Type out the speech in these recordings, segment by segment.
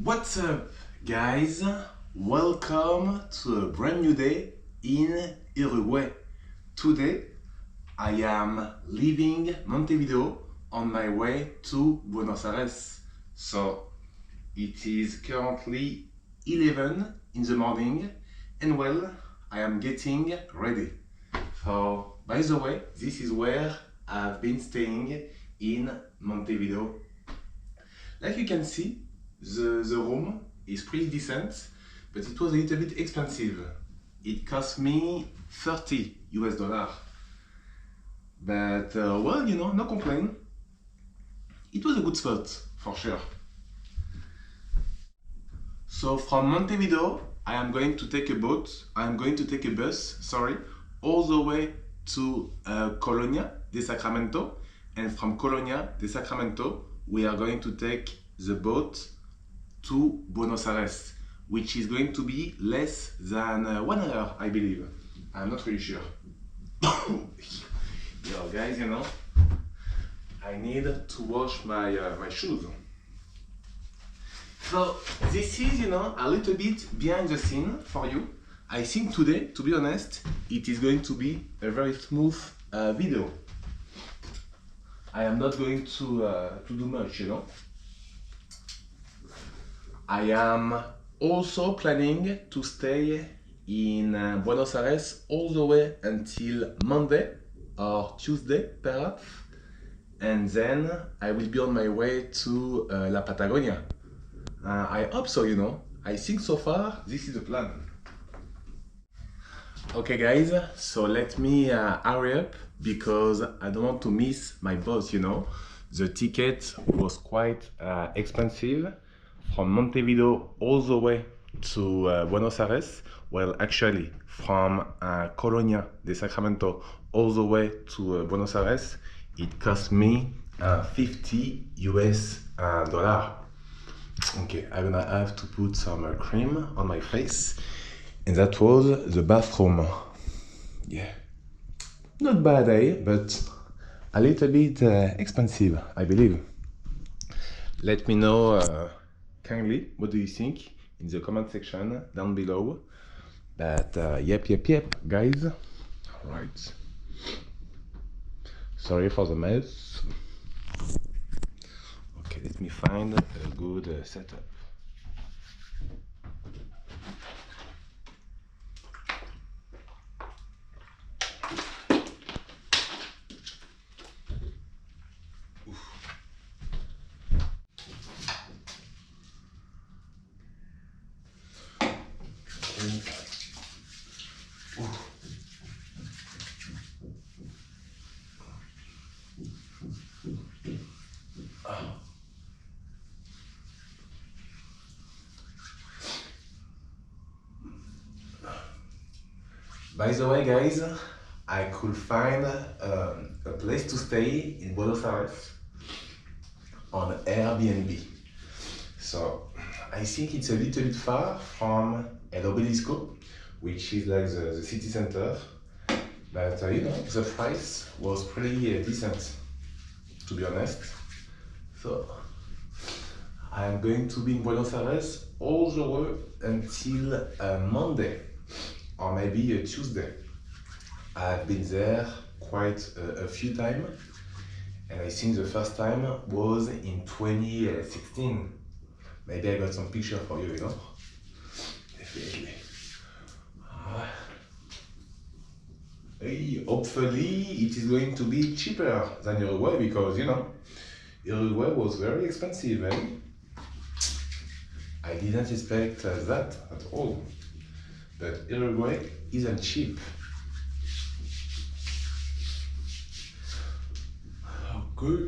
What's up, guys? Welcome to a brand new day in Uruguay. Today, I am leaving Montevideo on my way to Buenos Aires. So, it is currently 11 in the morning, and well, I am getting ready. So, by the way, this is where I've been staying in Montevideo. Like you can see, the room is pretty decent, but it was a little bit expensive. It cost me $30. But well, you know, no complaint. It was a good spot for sure. So from Montevideo, I am going to take a bus, sorry, all the way to Colonia de Sacramento, and from Colonia de Sacramento, we are going to take the boat to Buenos Aires, which is going to be less than 1 hour, I believe. I'm not really sure. Yo, guys, you know, I need to wash my shoes. So this is, you know, a little bit behind the scene for you. I think today, to be honest, it is going to be a very smooth video. I am not going to do much, you know. I am also planning to stay in Buenos Aires all the way until Monday or Tuesday, perhaps, and then I will be on my way to La Patagonia. I hope so, you know. I think so far this is the plan. Okay, guys, so let me hurry up because I don't want to miss my bus, you know. The ticket was quite expensive. From Montevideo all the way to Buenos Aires, well, actually from Colonia de Sacramento all the way to Buenos Aires, it cost me $50. Okay, I'm gonna have to put some cream on my face, and that was the bathroom. Yeah, not bad, eh? But a little bit expensive, I believe. Let me know kindly, what do you think in the comment section down below. But yep, guys. All right. Sorry for the mess. Okay, let me find a good setup. By the way, guys, I could find a place to stay in Buenos Aires on Airbnb. So I think it's a little bit far from El Obelisco, which is like the city center. But you know, the price was pretty decent, to be honest. So I am going to be in Buenos Aires all the way until Monday, or maybe a Tuesday. I've been there quite a few times, and I think the first time was in 2016. Maybe I got some picture for you, you know? Definitely. Hey, hopefully it is going to be cheaper than Uruguay, because, you know, Uruguay was very expensive, eh? I didn't expect that at all. But Uruguay isn't cheap. Okay.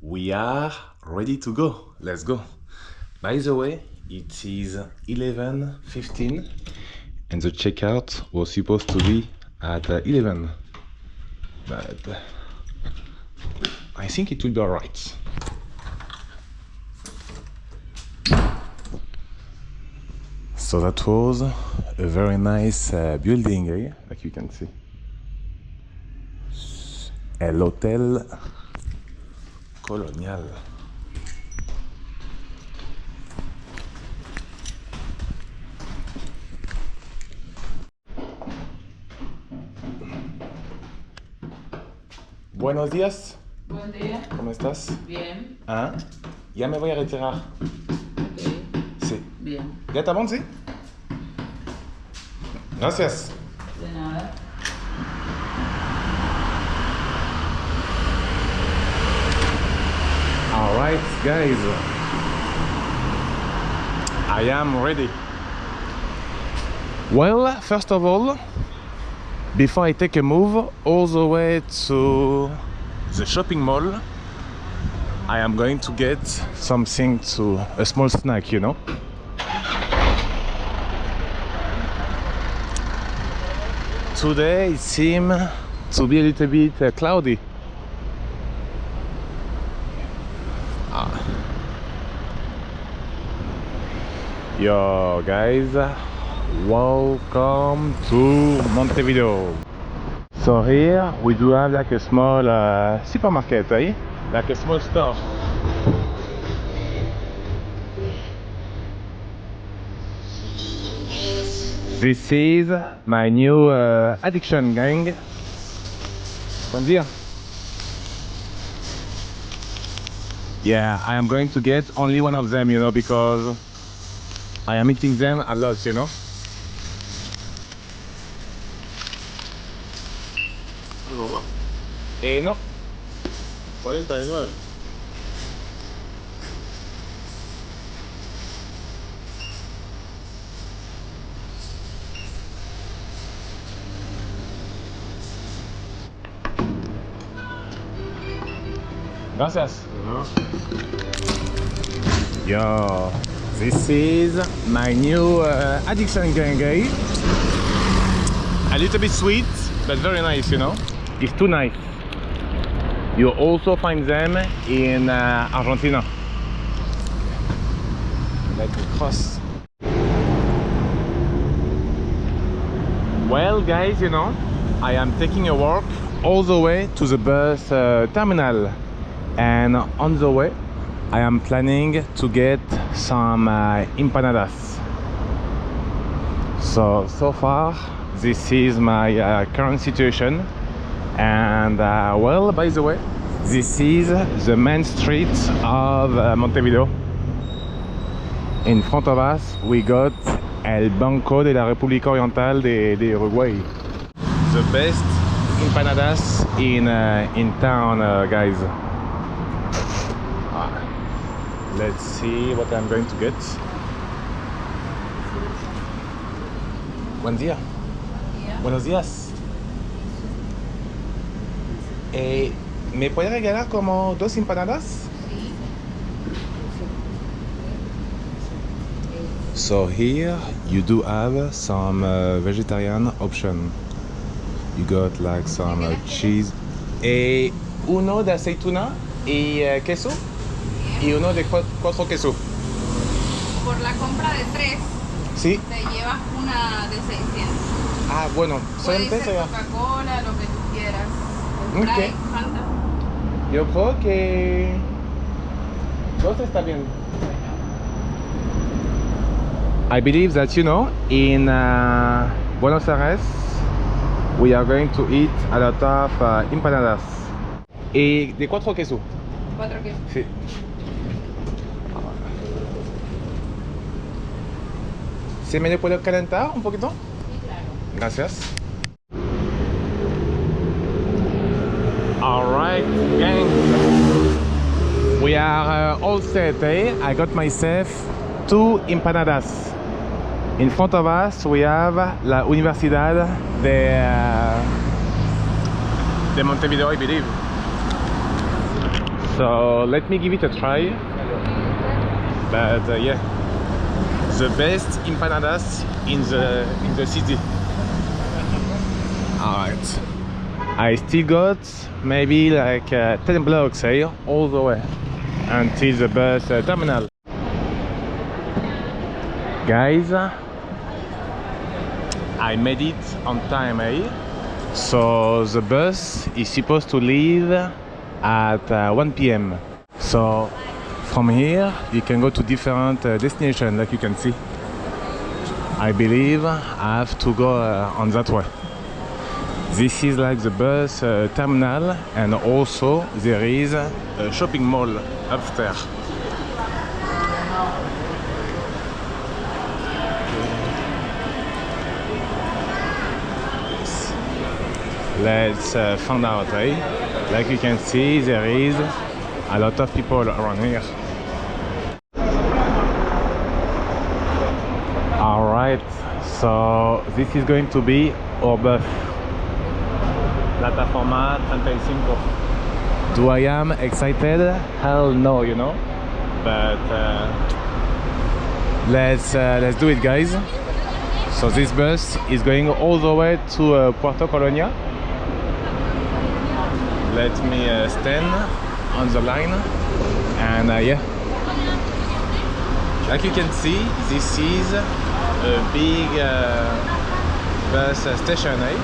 We are ready to go. Let's go. By the way, it is 11:15 and the checkout was supposed to be at 11. But I think it will be alright. So that was a very nice building, eh? Like you can see. L'Hôtel Colonial. Buenos días. Buen día. ¿Cómo estás? Bien. ¿Ah? Ya me voy a retirar. Ok. Sí. Bien. ¿Ya está bon, sí? Gracias. De nada. Alright, guys. I am ready. Well, first of all, before I take a move all the way to the shopping mall, I am going to get something a small snack, you know. Today it seems to be a little bit cloudy. Yo guys, welcome to Montevideo. So here we do have like a small supermarket, eh? Like a small store. This is my new addiction gang. Buen dia. Yeah, I am going to get only one of them, you know, because I am eating them a lot, you know. No. 49. Gracias. Yo, this is my new addiction gang. A little bit sweet, but very nice, you know. It's too nice. You also find them in Argentina. Let me cross. Well, guys, you know, I am taking a walk all the way to the bus terminal, and on the way I am planning to get some empanadas. So far this is my current situation, and well, by the way, this is the main street of Montevideo. In front of us we got El Banco de la República Oriental de Uruguay. The best empanadas in town, guys. Let's see what I'm going to get. Buen día. Buenos días. ¿Me puede regalar como 2 empanadas? So here you do have some vegetarian option. You got like some cheese. Uno de aceituna y queso. Y uno de 4 quesos. Por la compra de 3, Sí. te llevas una de 600. Ah, bueno, Puede solamente ser Coca-Cola, lo que tú quieras. Ok. Sprite, Fanta. yo creo que 2 está bien. I believe that, you know, in Buenos Aires we are going to eat a lot of empanadas. Y de 4 quesos. 4 quesos. Sí. ¿Se me le puede calentar un poquito? Sí, claro. Gracias. Alright, gang. We are all set, eh? I got myself 2 empanadas. In front of us we have la Universidad de Montevideo, I believe. So let me give it a try. But yeah, the best empanadas in the city. All right. I still got maybe like 10 blocks here all the way until the bus terminal. Guys, I made it on time here. So the bus is supposed to leave at 1 p.m. So from here you can go to different destinations, like you can see. I believe I have to go on that way. This is like the bus terminal, and also there is a shopping mall upstairs. Let's find out, eh? Like you can see, there is a lot of people around here. Alright, so this is going to be our bus. Plataforma 35. Do I am excited? Hell no, you know. But let's do it, guys. So this bus is going all the way to Puerto Colonia. Let me stand on the line, and yeah, like you can see, this is a big bus station, eh?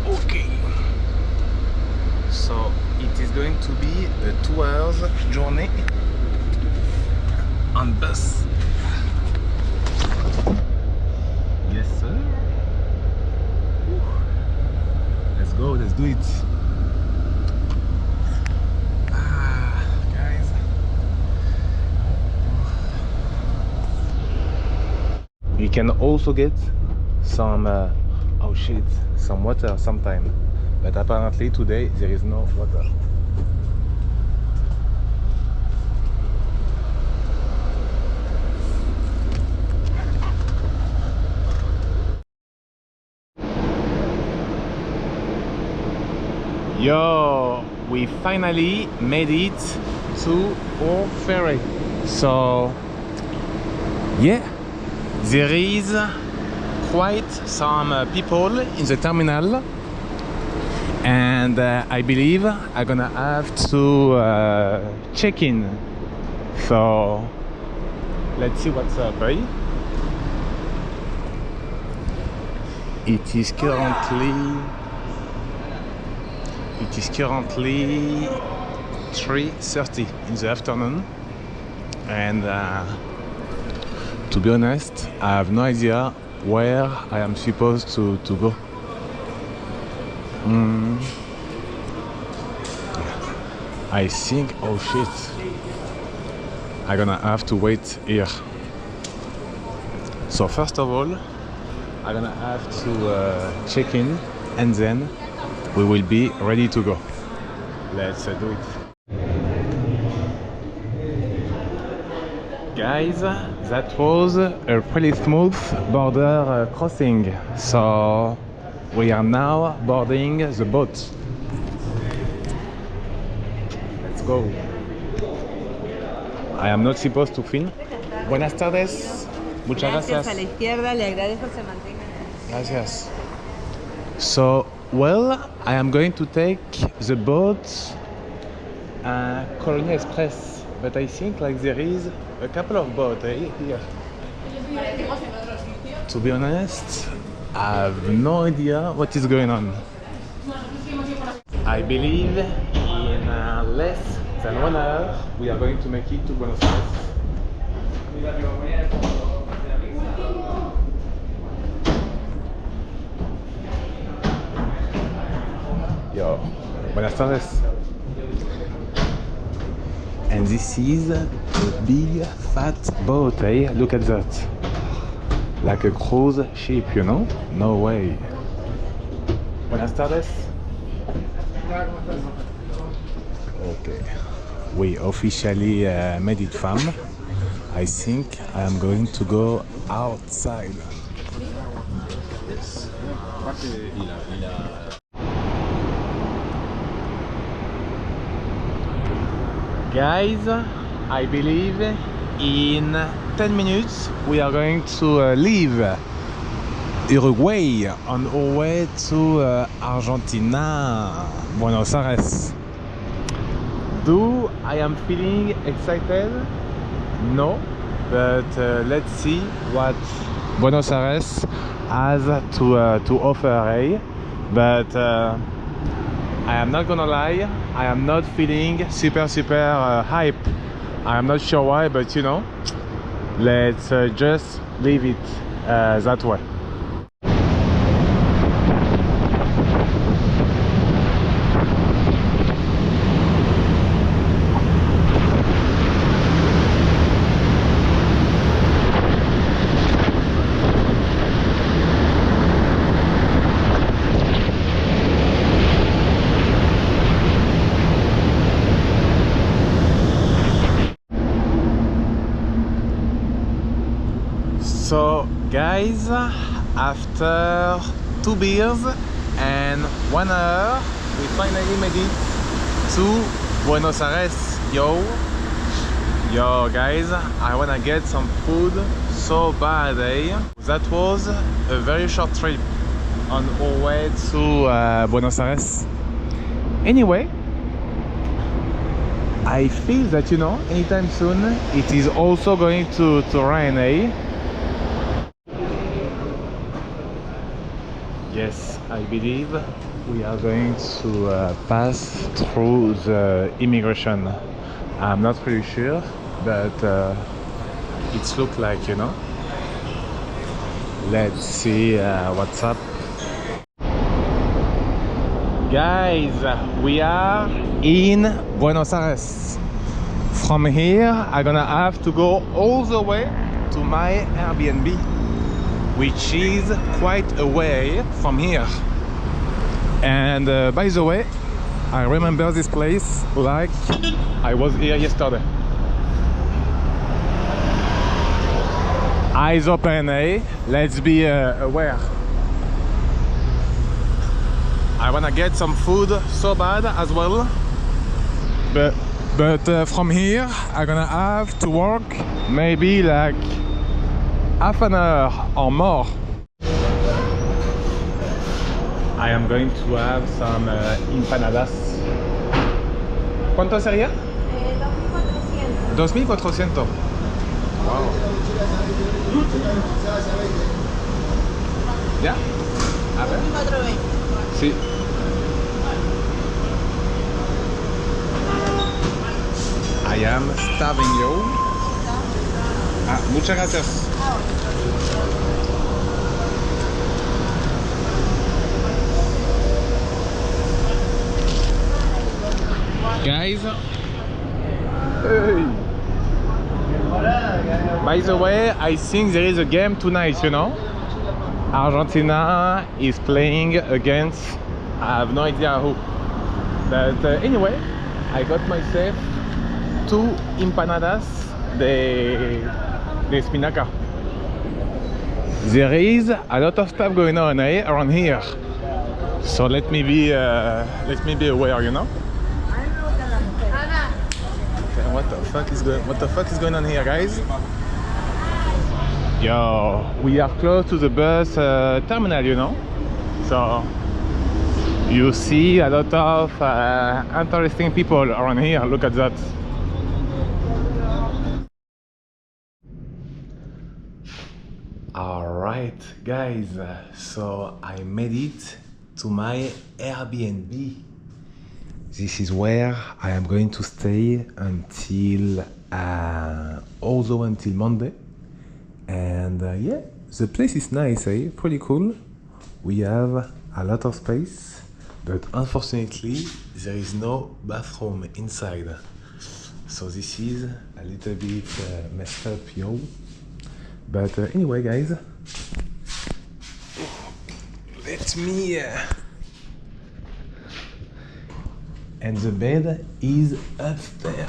Okay, so it is going to be a 2 hours journey on bus. Yes, sir. Let's go, let's do it. Guys. You can also get some oh shit, some water sometime, but apparently today there is no water. Yo, we finally made it to our ferry. So yeah, there is quite some people in the terminal, and I believe I'm gonna have to check in. So let's see what's up, right? It is currently 3:30 in the afternoon, and to be honest, I have no idea where I am supposed to go. I think, oh shit, I'm gonna have to wait here. So first of all, I'm gonna have to check in, and then we will be ready to go. Let's do it. Guys, that was a pretty smooth border crossing. So we are now boarding the boat. Let's go. I am not supposed to film. Buenas tardes. Muchas gracias. A la izquierda, le agradezco se mantenga. Gracias. So, well, I am going to take the boat Colonia Express, but I think like there is a couple of boats here. To be honest, I have no idea what is going on. I believe in less than 1 hour we are going to make it to Buenos Aires. Yo, buenas tardes. And this is a big fat boat, eh? Look at that. Like a cruise ship, you know? No way. Buenas tardes. Okay. We officially made it, fam. I think I am going to go outside. Yes. Guys, I believe in 10 minutes we are going to leave Uruguay on our way to Argentina, Buenos Aires. Do I am feeling excited? No, but let's see what Buenos Aires has to offer, eh? But I am not gonna lie, I am not feeling super hype. I am not sure why, but you know, let's just leave it that way. So guys, after 2 beers and 1 hour, we finally made it to Buenos Aires. Yo guys, I wanna get some food so bad, eh? That was a very short trip on our way to Buenos Aires. Anyway, I feel that, you know, anytime soon it is also going to rain, eh? Yes, I believe we are going to pass through the immigration. I'm not pretty sure, but it looks like, you know. Let's see what's up. Guys, we are in Buenos Aires. From here, I'm gonna have to go all the way to my Airbnb, which is quite away from here. And by the way, I remember this place like I was here yesterday. Eyes open, eh? Let's be aware. I wanna get some food so bad as well, but from here I'm gonna have to walk maybe like half an hour or more. I am going to have some empanadas. ¿Cuánto sería? 2.400. 2.400. Wow. ¿Ya? A ver. 4.20. Sí. I am starving, yo. Ah, muchas gracias. Guys, hey. By the way, I think there is a game tonight, you know. Argentina is playing against, I have no idea who, but anyway, I got myself 2 empanadas de espinaca. There is a lot of stuff going on, eh, around here, so let me be aware, you know. What the fuck is going on here, guys? Yo, we are close to the bus terminal, you know, so you see a lot of interesting people around here. Look at that. All right, guys, so I made it to my Airbnb. This is where I am going to stay until also until Monday. And yeah, the place is nice, eh? Pretty cool. We have a lot of space, but unfortunately there is no bathroom inside. So this is a little bit messed up, yo. But anyway, guys, let me and the bed is upstairs.